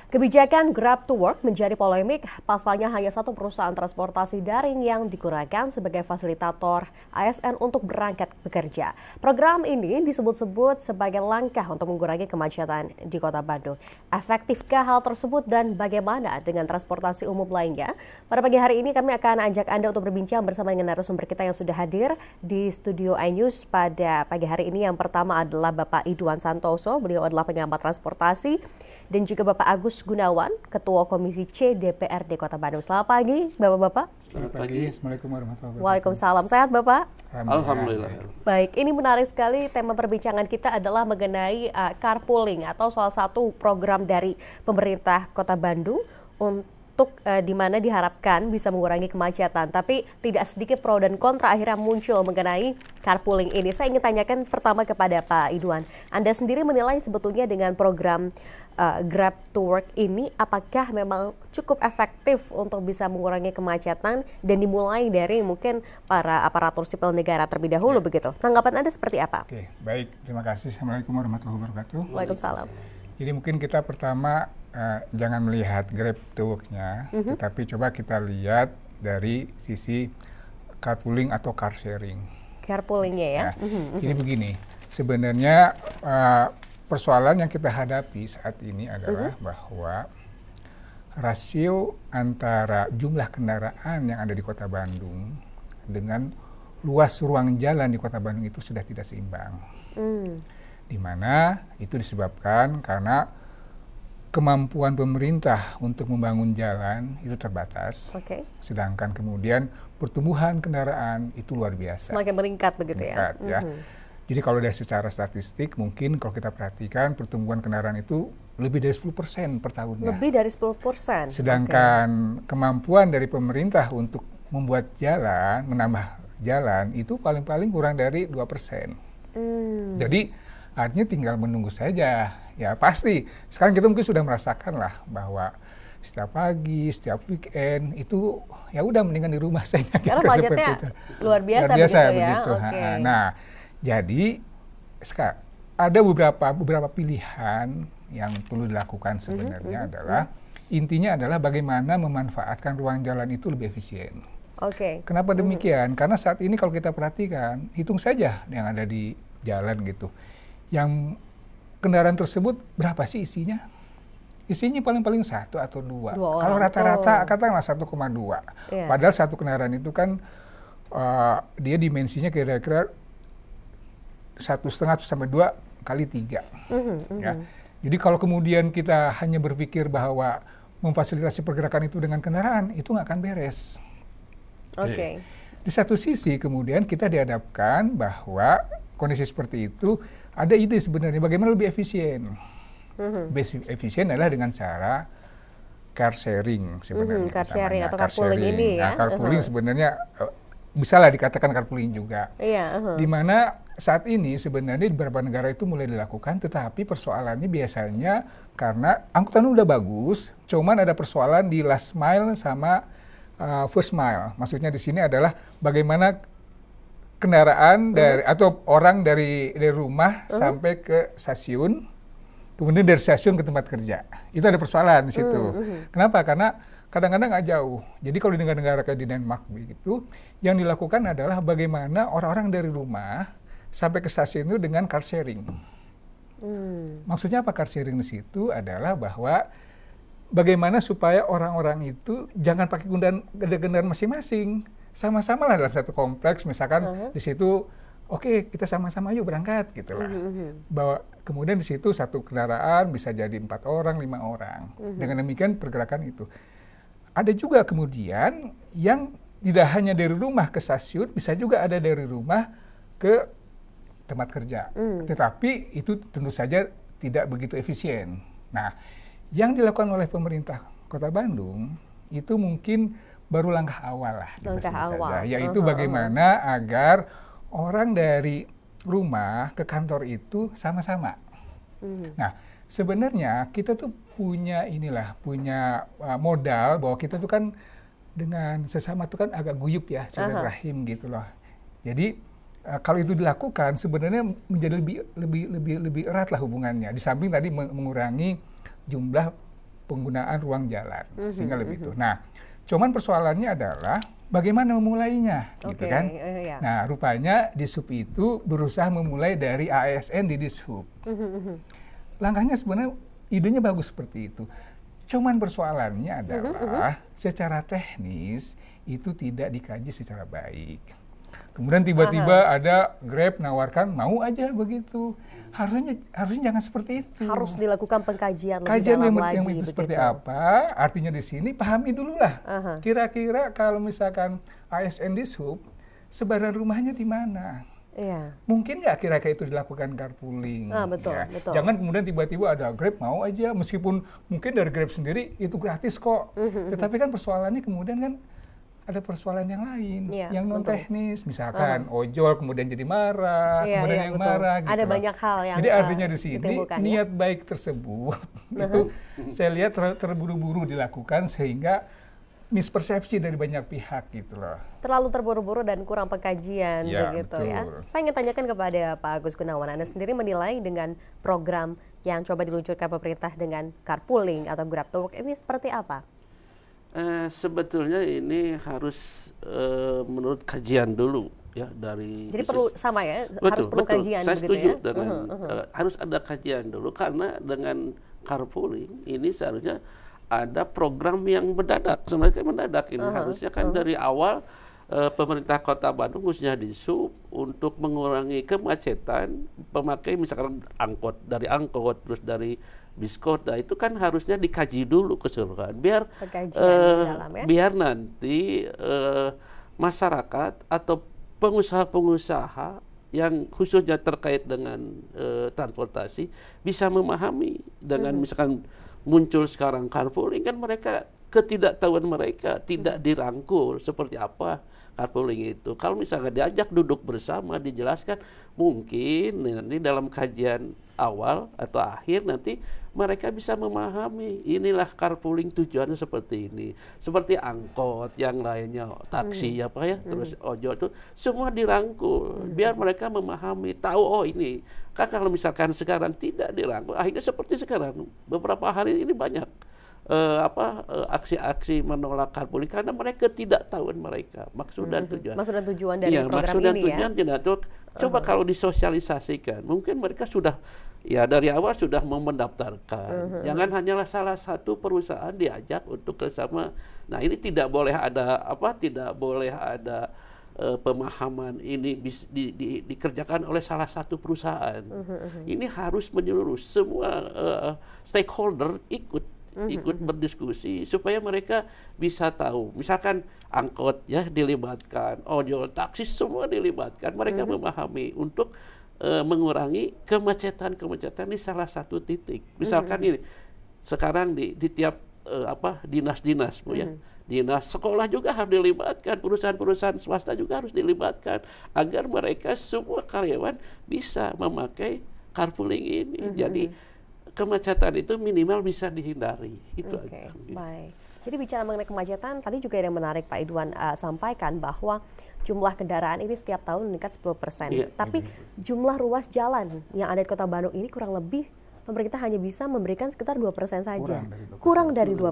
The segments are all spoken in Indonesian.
Kebijakan Grab to Work menjadi polemik, pasalnya hanya satu perusahaan transportasi daring yang digunakan sebagai fasilitator ASN untuk berangkat bekerja. Program ini disebut-sebut sebagai langkah untuk mengurangi kemacetan di Kota Bandung. Efektifkah hal tersebut dan bagaimana dengan transportasi umum lainnya? Pada pagi hari ini kami akan ajak Anda untuk berbincang bersama dengan narasumber kita yang sudah hadir di studio iNews pada pagi hari ini. Yang pertama adalah Bapak Idwan Santoso, beliau adalah pengamat transportasi. Dan juga Bapak Agus Gunawan, Ketua Komisi C DPRD Kota Bandung. Selamat pagi, Bapak-Bapak. Selamat pagi. Assalamualaikum warahmatullahi wabarakatuh. Waalaikumsalam. Sehat, Bapak? Alhamdulillah. Baik, ini menarik sekali. Tema perbincangan kita adalah mengenai carpooling atau salah satu program dari pemerintah Kota Bandung untuk di mana diharapkan bisa mengurangi kemacetan. Tapi tidak sedikit pro dan kontra akhirnya muncul mengenai carpooling ini. Saya ingin tanyakan pertama kepada Pak Idwan. Anda sendiri menilai sebetulnya dengan program Grab to Work ini apakah memang cukup efektif untuk bisa mengurangi kemacetan dan dimulai dari mungkin para aparatur sipil negara terlebih dahulu begitu. Tanggapan Anda seperti apa? Oke, baik. Terima kasih. Assalamualaikum warahmatullahi wabarakatuh. Waalaikumsalam. Jadi mungkin kita pertama jangan melihat Grab to Work-nya, tetapi coba kita lihat dari sisi carpooling atau car sharing. Carpoolingnya ya? Jadi begini, sebenarnya persoalan yang kita hadapi saat ini adalah bahwa rasio antara jumlah kendaraan yang ada di Kota Bandung dengan luas ruang jalan di Kota Bandung itu sudah tidak seimbang. Di mana itu disebabkan karena kemampuan pemerintah untuk membangun jalan itu terbatas, sedangkan kemudian pertumbuhan kendaraan itu luar biasa. Semakin meningkat begitu ya? Jadi kalau dari secara statistik mungkin kalau kita perhatikan pertumbuhan kendaraan itu lebih dari 10% per tahunnya. Lebih dari 10%? Sedangkan kemampuan dari pemerintah untuk membuat jalan, menambah jalan itu paling-paling kurang dari 2%. Jadi artinya tinggal menunggu saja. Ya pasti, sekarang kita mungkin sudah merasakan lah bahwa setiap pagi, setiap weekend itu ya udah mendingan di rumah saja. Karena macetnya luar biasa begitu ya. Nah, jadi ada beberapa pilihan yang perlu dilakukan sebenarnya adalah intinya adalah bagaimana memanfaatkan ruang jalan itu lebih efisien. Kenapa demikian? Karena saat ini kalau kita perhatikan, hitung saja yang ada di jalan gitu. Yang kendaraan tersebut berapa sih isinya? Isinya paling-paling 1 atau 2. Kalau rata-rata katakanlah 1,2. Padahal satu kendaraan itu kan dia dimensinya kira-kira 1,5 sampai 2 kali 3. Ya. Jadi kalau kemudian kita hanya berpikir bahwa memfasilitasi pergerakan itu dengan kendaraan, itu nggak akan beres. Di satu sisi kemudian kita dihadapkan bahwa kondisi seperti itu ada ide sebenarnya bagaimana lebih efisien. Lebih efisien adalah dengan cara car sharing sebenarnya. Car sharing atau carpooling ini ya. Nah, carpooling sebenarnya bisalah dikatakan carpooling juga. Di mana saat ini sebenarnya di beberapa negara itu mulai dilakukan, tetapi persoalannya biasanya karena angkutan udah bagus, cuman ada persoalan di last mile sama first mile. Maksudnya di sini adalah bagaimana kendaraan dari atau orang dari rumah sampai ke stasiun, kemudian dari stasiun ke tempat kerja. Itu ada persoalan di situ. Kenapa? Karena kadang-kadang nggak jauh. Jadi kalau di negara-negara kayak di Denmark begitu, yang dilakukan adalah bagaimana orang-orang dari rumah sampai ke stasiun itu dengan car sharing. Maksudnya apa car sharing di situ adalah bahwa bagaimana supaya orang-orang itu jangan pakai kendaraan masing-masing. Sama-sama lah dalam satu kompleks, misalkan di situ, oke, kita sama-sama yuk berangkat, gitulah. Bahwa kemudian di situ satu kendaraan bisa jadi 4 orang, 5 orang. Dengan demikian pergerakan itu. Ada juga kemudian yang tidak hanya dari rumah ke stasiun, bisa juga ada dari rumah ke tempat kerja. Tetapi itu tentu saja tidak begitu efisien. Nah, yang dilakukan oleh pemerintah Kota Bandung itu mungkin baru langkah awal lah, yaitu bagaimana agar orang dari rumah ke kantor itu sama-sama. Nah, sebenarnya kita tuh punya modal bahwa kita tuh kan dengan sesama tuh kan agak guyup ya, silaturahim gitu loh. Jadi kalau itu dilakukan sebenarnya menjadi lebih erat lah hubungannya. Di samping tadi mengurangi jumlah penggunaan ruang jalan, sehingga lebih itu. Nah, cuman persoalannya adalah bagaimana memulainya, gitu kan? Nah, rupanya Dishub itu berusaha memulai dari ASN di Dishub. Langkahnya sebenarnya idenya bagus seperti itu. Cuman persoalannya adalah secara teknis itu tidak dikaji secara baik. Kemudian tiba-tiba ada Grab nawarkan mau aja begitu. Harusnya jangan seperti itu. Harus dilakukan pengkajian lebih kajian dalam yang lagi. itu seperti apa? Artinya di sini pahami dulu lah. Kira-kira kalau misalkan ASN Dishub, sebaran rumahnya di mana? Iya. Mungkin nggak kira-kira itu dilakukan carpooling? Betul, ya. betul. Jangan kemudian tiba-tiba ada Grab mau aja, meskipun mungkin dari Grab sendiri itu gratis kok. Tetapi kan persoalannya kemudian kan ada persoalan yang lain, yang non teknis, misalkan ojol kemudian jadi marah, kemudian yang marah. Gitu ada banyak hal yang jadi artinya di sini niat baik tersebut itu saya lihat terburu-buru dilakukan sehingga mispersepsi dari banyak pihak gitu loh. Terlalu terburu-buru dan kurang pengkajian begitu betul. ya. Saya ingin tanyakan kepada Pak Agus Gunawan, Anda sendiri menilai dengan program yang coba diluncurkan pemerintah dengan carpooling atau Grab to Work ini seperti apa? Sebetulnya ini harus menurut kajian dulu ya dari. Jadi perlu sama ya, harus perlu kajian. Saya begitu setuju ya? dengan harus ada kajian dulu karena dengan carpooling ini seharusnya ada program yang mendadak. Sebenarnya mendadak ini harusnya kan dari awal pemerintah Kota Bandung khususnya Dishub untuk mengurangi kemacetan pemakai misalkan dari angkot terus dari biskota itu kan harusnya dikaji dulu keseluruhan biar biar nanti masyarakat atau pengusaha-pengusaha yang khususnya terkait dengan transportasi bisa memahami dengan misalkan muncul sekarang carpooling kan mereka ketidaktahuan mereka tidak dirangkul seperti apa carpooling itu. Kalau misalnya diajak duduk bersama dijelaskan mungkin nanti dalam kajian awal atau akhir nanti mereka bisa memahami inilah carpooling tujuannya seperti ini. Seperti angkot yang lainnya, taksi terus ojol itu semua dirangkul biar mereka memahami, tahu oh ini. Kan kalau misalkan sekarang tidak dirangkul, akhirnya seperti sekarang beberapa hari ini banyak aksi-aksi menolak carpooling karena mereka tidak tahu mereka maksud dan tujuan. Maksud dan tujuan dari program ini ya. Coba kalau disosialisasikan, mungkin mereka sudah dari awal sudah mau mendaftarkan. Jangan hanyalah salah satu perusahaan diajak untuk bersama. Nah, ini tidak boleh ada pemahaman ini dikerjakan oleh salah satu perusahaan. Ini harus menyeluruh semua stakeholder ikut berdiskusi supaya mereka bisa tahu. Misalkan angkot dilibatkan, ojol, taksi semua dilibatkan. Mereka memahami untuk mengurangi kemacetan di salah satu titik. Misalkan ini sekarang di tiap dinas-dinas Bu ya. Dinas sekolah juga harus dilibatkan, perusahaan-perusahaan swasta juga harus dilibatkan agar mereka semua karyawan bisa memakai carpooling ini. Jadi kemacetan itu minimal bisa dihindari. Itu aja. Baik. Jadi bicara mengenai kemacetan, tadi juga ada yang menarik Pak Idwan sampaikan bahwa jumlah kendaraan ini setiap tahun meningkat 10%. Tapi jumlah ruas jalan yang ada di Kota Bandung ini kurang lebih pemerintah hanya bisa memberikan sekitar 2% saja. Kurang dari 2%.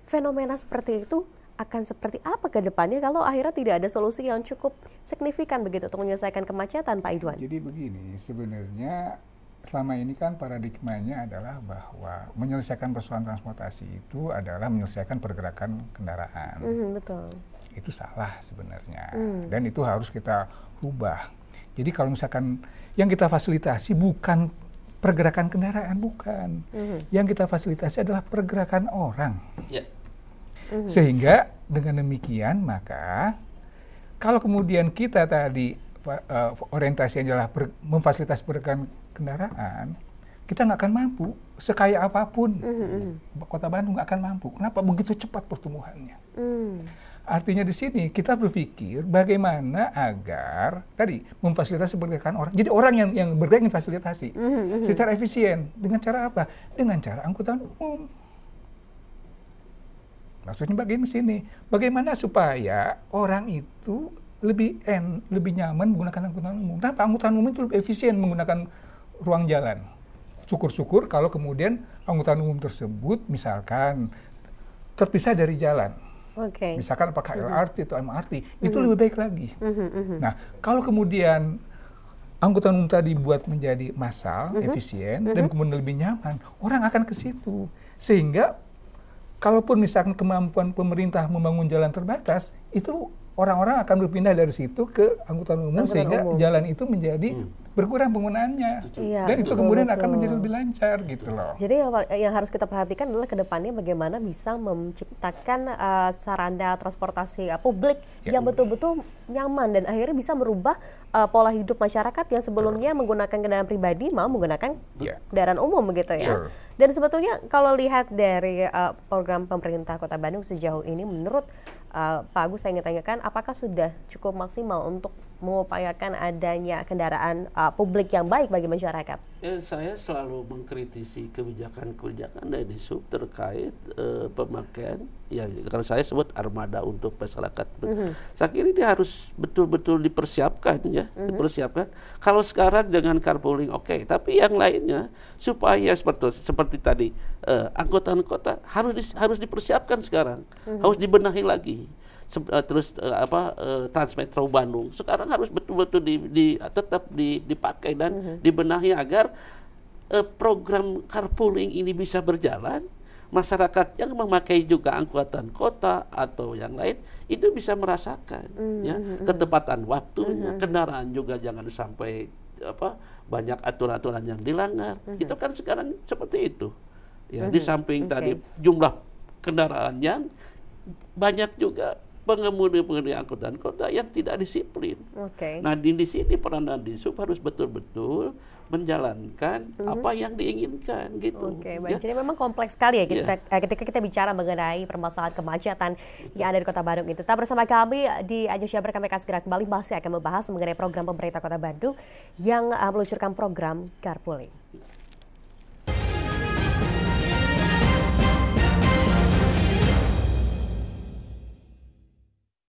Fenomena seperti itu akan seperti apa ke depannya kalau akhirnya tidak ada solusi yang cukup signifikan begitu untuk menyelesaikan kemacetan, Pak Idwan? Jadi begini, sebenarnya selama ini kan paradigmanya adalah bahwa menyelesaikan persoalan transportasi itu adalah menyelesaikan pergerakan kendaraan. Betul. Itu salah sebenarnya. Dan itu harus kita rubah. Jadi kalau misalkan yang kita fasilitasi bukan pergerakan kendaraan, bukan. Yang kita fasilitasi adalah pergerakan orang. Sehingga dengan demikian maka kalau kemudian kita tadi orientasi adalah memfasilitasi pergerakan kendaraan, kita nggak akan mampu sekaya apapun. Kota Bandung nggak akan mampu. Kenapa begitu cepat pertumbuhannya? Artinya di sini kita berpikir bagaimana agar tadi memfasilitasi pergerakan orang. Jadi orang yang bergerak fasilitasi secara efisien. Dengan cara apa? Dengan cara angkutan umum. Maksudnya bagaimana sini? Bagaimana supaya orang itu lebih nyaman menggunakan angkutan umum? Kenapa angkutan umum itu lebih efisien menggunakan ruang jalan? syukur-syukur kalau kemudian angkutan umum tersebut misalkan terpisah dari jalan. Misalkan apakah LRT atau MRT, itu lebih baik lagi. Nah, kalau kemudian angkutan umum tadi buat menjadi massal, efisien, dan kemudian lebih nyaman, orang akan ke situ. Sehingga, kalaupun misalkan kemampuan pemerintah membangun jalan terbatas, itu orang-orang akan berpindah dari situ ke angkutan umum, sehingga jalan itu menjadi berkurang penggunaannya. Dan itu kemudian akan menjadi lebih lancar gitu loh. Jadi yang harus kita perhatikan adalah ke depannya bagaimana bisa menciptakan sarana transportasi publik yang betul-betul nyaman dan akhirnya bisa merubah pola hidup masyarakat yang sebelumnya menggunakan kendaraan pribadi mau menggunakan kendaraan umum begitu ya. Dan sebetulnya kalau lihat dari program pemerintah Kota Bandung sejauh ini, menurut Pak Agus, saya ingin tanyakan, apakah sudah cukup maksimal untuk mengupayakan adanya kendaraan publik yang baik bagi masyarakat? Saya selalu mengkritisi kebijakan-kebijakan dari Disub terkait pemakaian, ya kalau saya sebut armada untuk masyarakat. Saya kira ini harus betul-betul dipersiapkan ya, dipersiapkan. Kalau sekarang dengan carpooling oke, tapi yang lainnya supaya seperti tadi angkutan kota harus dipersiapkan sekarang, harus dibenahi lagi. Terus Transmetro Bandung sekarang harus betul-betul tetap dipakai dan dibenahi agar program carpooling ini bisa berjalan. Masyarakat yang memakai juga angkutan kota atau yang lain itu bisa merasakan ya ketepatan waktunya, kendaraan juga jangan sampai banyak aturan-aturan yang dilanggar. Itu kan sekarang seperti itu ya. Di samping tadi jumlah kendaraan yang banyak juga pengemudi angkutan kota yang tidak disiplin. Nah, di sini peranan Disub harus betul-betul menjalankan apa yang diinginkan gitu. Baik. Jadi memang kompleks sekali ya ketika kita bicara mengenai permasalahan kemacetan yang ada di Kota Bandung itu. Tetap bersama kami di Aju Syabar, kami akan segera kembali masih akan membahas mengenai program pemerintah Kota Bandung yang meluncurkan program carpooling.